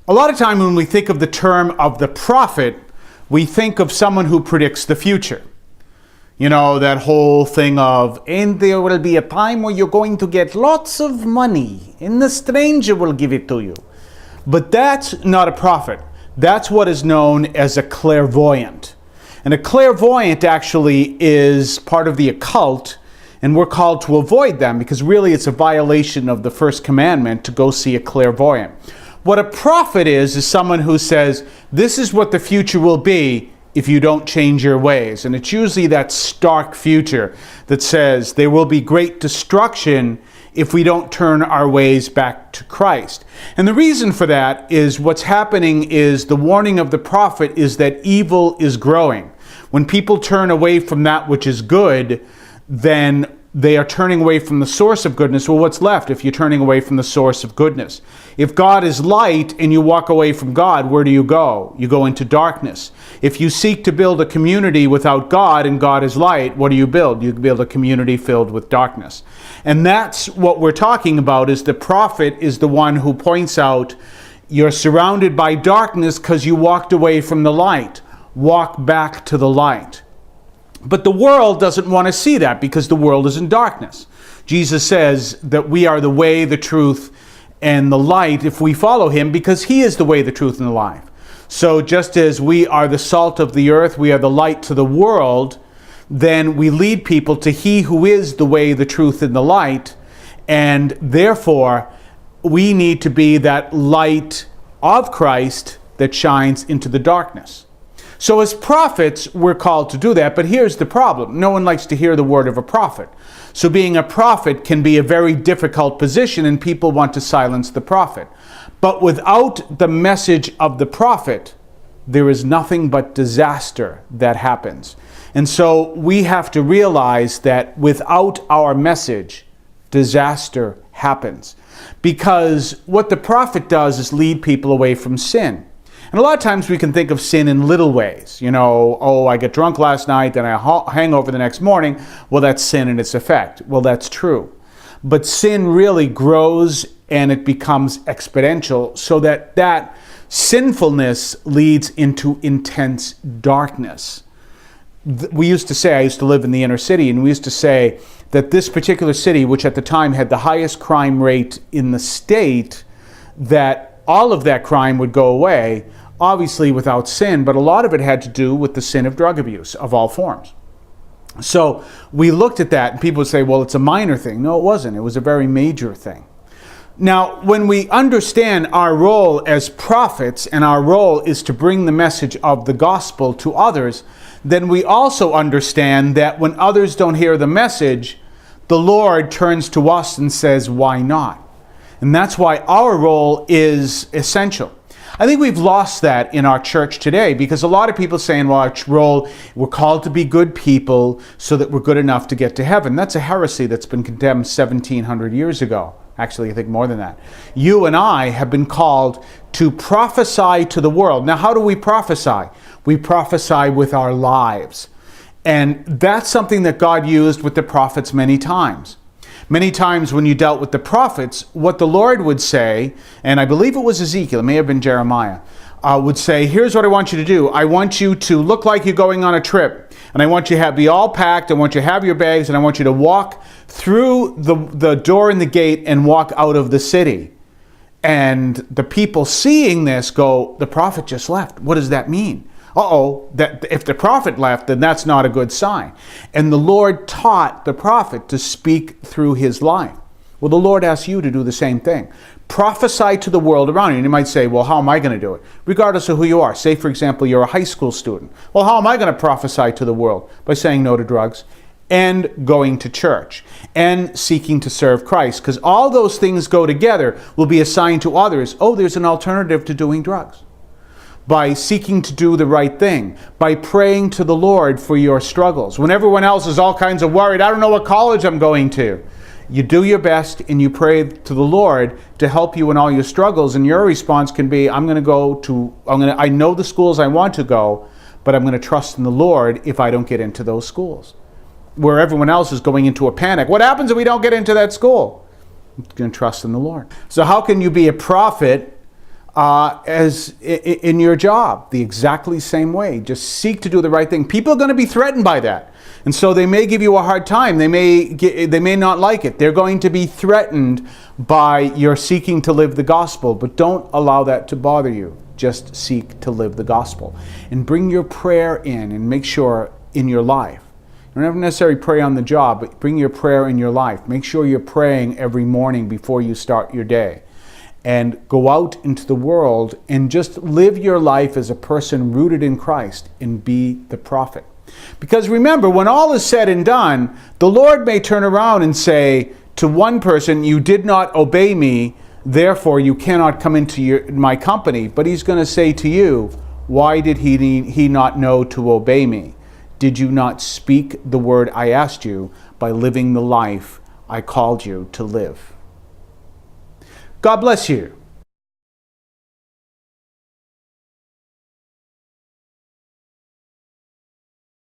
A lot of time when we think of the term of the prophet, we think of someone who predicts the future. You know, that whole thing of, and there will be a time where you're going to get lots of money, and the stranger will give it to you. But that's not a prophet. That's what is known as a clairvoyant. And a clairvoyant actually is part of the occult, and we're called to avoid them because really it's a violation of the first commandment to go see a clairvoyant. What a prophet is someone who says, this is what the future will be if you don't change your ways. And it's usually that stark future that says there will be great destruction if we don't turn our ways back to Christ. And the reason for that is what's happening is the warning of the prophet is that evil is growing. When people turn away from that which is good, then they are turning away from the source of goodness. Well, what's left if you're turning away from the source of goodness? If God is light and you walk away from God, where do you go? You go into darkness. If you seek to build a community without God and God is light, what do you build? You build a community filled with darkness. And that's what we're talking about, is the prophet is the one who points out you're surrounded by darkness because you walked away from the light. Walk back to the light. But the world doesn't want to see that because the world is in darkness. Jesus says that we are the way, the truth, and the light if we follow him, because he is the way, the truth, and the life. So just as we are the salt of the earth, we are the light to the world, then we lead people to he who is the way, the truth, and the light. And therefore, we need to be that light of Christ that shines into the darkness. So as prophets, we're called to do that, but here's the problem. No one likes to hear the word of a prophet. So being a prophet can be a very difficult position, and people want to silence the prophet. But without the message of the prophet, there is nothing but disaster that happens. And so we have to realize that without our message, disaster happens. Because what the prophet does is lead people away from sin. And a lot of times we can think of sin in little ways. You know, oh, I get drunk last night, then I hangover the next morning. Well, that's sin in its effect. Well, that's true. But sin really grows and it becomes exponential, so that sinfulness leads into intense darkness. We used to say, I used to live in the inner city, and we used to say that this particular city, which at the time had the highest crime rate in the state, that all of that crime would go away, obviously without sin, but a lot of it had to do with the sin of drug abuse of all forms. So we looked at that, and people would say, well, it's a minor thing. No, it wasn't. It was a very major thing. Now, when we understand our role as prophets, and our role is to bring the message of the gospel to others, then we also understand that when others don't hear the message, the Lord turns to us and says, why not? And that's why our role is essential. I think we've lost that in our church today, because a lot of people saying, well, our role, we're called to be good people so that we're good enough to get to heaven. That's a heresy that's been condemned 1,700 years ago. Actually, I think more than that. You and I have been called to prophesy to the world. Now, how do we prophesy? We prophesy with our lives. And that's something that God used with the prophets many times. Many times when you dealt with the prophets, what the Lord would say, and I believe it was Ezekiel, it may have been Jeremiah, would say, here's what I want you to do. I want you to look like you're going on a trip. And I want you to be all packed. I want you to have your bags. And I want you to walk through the door in the gate and walk out of the city. And the people seeing this go, the prophet just left. What does that mean? That if the prophet left, then that's not a good sign. And the Lord taught the prophet to speak through his life. Well, the Lord asks you to do the same thing. Prophesy to the world around you. And you might say, well, how am I going to do it? Regardless of who you are. Say, for example, you're a high school student. Well, how am I going to prophesy to the world? By saying no to drugs and going to church and seeking to serve Christ. Because all those things go together, will be a sign to others, oh, there's an alternative to doing drugs. By seeking to do the right thing, by praying to the Lord for your struggles. When everyone else is all kinds of worried, I don't know what college I'm going to. You do your best and you pray to the Lord to help you in all your struggles, and your response can be, I know the schools I want to go, but I'm going to trust in the Lord if I don't get into those schools. Where everyone else is going into a panic. What happens if we don't get into that school? I'm going to trust in the Lord. So how can you be a prophet as in your job, the exactly same way. Just seek to do the right thing. People are going to be threatened by that. And so they may give you a hard time. They may not like it. They're going to be threatened by your seeking to live the gospel. But don't allow that to bother you. Just seek to live the gospel. And bring your prayer in and make sure in your life. You don't have to necessarily pray on the job, but bring your prayer in your life. Make sure you're praying every morning before you start your day. And go out into the world and just live your life as a person rooted in Christ and be the prophet. Because remember, when all is said and done, the Lord may turn around and say to one person, you did not obey me, therefore you cannot come into my company. But he's going to say to you, why did he not know to obey me? Did you not speak the word I asked you by living the life I called you to live? God bless you.